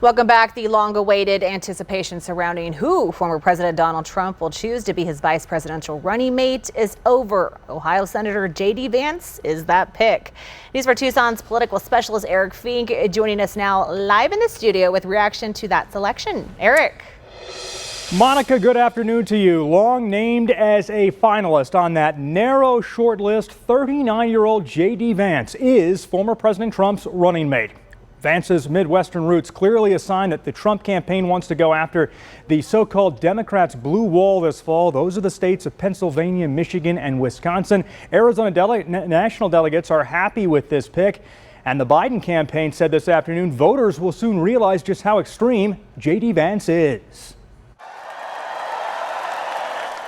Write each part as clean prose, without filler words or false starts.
Welcome back. The long-awaited anticipation surrounding who former President Donald Trump will choose to be his vice presidential running mate is over. Ohio Senator J.D. Vance is that pick. News for Tucson's political specialist Eric Fink joining us now live in the studio with reaction to that selection. Eric. Monica, good afternoon to you. Long named as a finalist on that narrow short list, 39-year-old J.D. Vance is former President Trump's running mate. Vance's Midwestern roots clearly a sign that the Trump campaign wants to go after the so-called Democrats' blue wall this fall. Those are the states of Pennsylvania, Michigan, and Wisconsin. Arizona national delegates are happy with this pick. And the Biden campaign said this afternoon voters will soon realize just how extreme J.D. Vance is.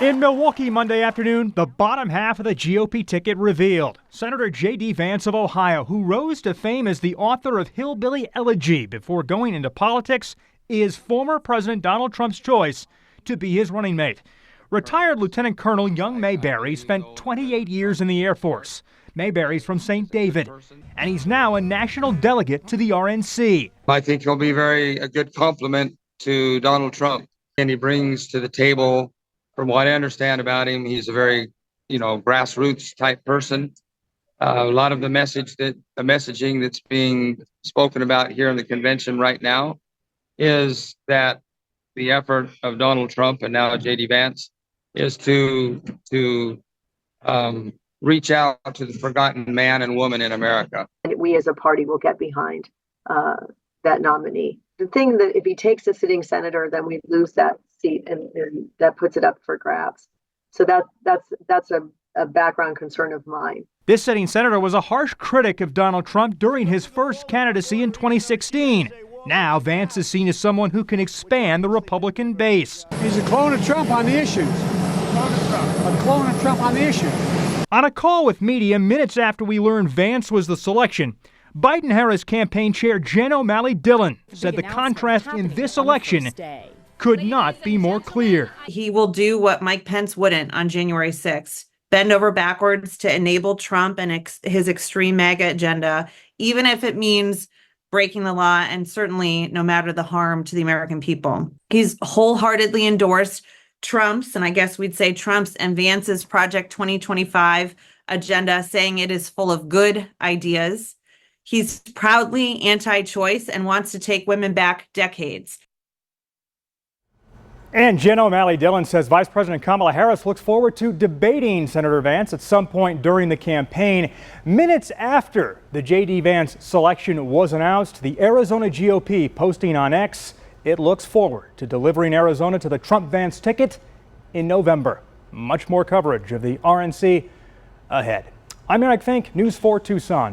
In Milwaukee Monday afternoon, the bottom half of the GOP ticket revealed. Senator J.D. Vance of Ohio, who rose to fame as the author of Hillbilly Elegy before going into politics, is former President Donald Trump's choice to be his running mate. Retired Lieutenant Colonel Young Mayberry spent 28 years in the Air Force. Mayberry's from St. David, and he's now a national delegate to the RNC. I think he'll be a good compliment to Donald Trump, and he brings to the table, from what I understand about him, he's a very, grassroots type person. A lot of the messaging that's being spoken about here in the convention right now is that the effort of Donald Trump and now J.D. Vance is to reach out to the forgotten man and woman in America. We as a party will get behind that nominee. The thing that if he takes a sitting senator, then we lose that seat, and that puts it up for grabs. So that's a background concern of mine. This sitting senator was a harsh critic of Donald Trump during his first candidacy in 2016. Now Vance is seen as someone who can expand the Republican base. He's a clone of Trump on the issues. A clone of Trump on the issues. On a call with media minutes after we learned Vance was the selection, Biden-Harris campaign chair Jen O'Malley Dillon said the contrast in this election could not be more clear. He will do what Mike Pence wouldn't on January 6th, bend over backwards to enable Trump and his extreme MAGA agenda, even if it means breaking the law and certainly no matter the harm to the American people. He's wholeheartedly endorsed Trump's, and I guess we'd say Trump's and Vance's Project 2025 agenda, saying it is full of good ideas. He's proudly anti-choice and wants to take women back decades. And Jen O'Malley Dillon says Vice President Kamala Harris looks forward to debating Senator Vance at some point during the campaign. Minutes after the J.D. Vance selection was announced, the Arizona GOP posting on X, it looks forward to delivering Arizona to the Trump-Vance ticket in November. Much more coverage of the RNC ahead. I'm Eric Fink, News 4 Tucson.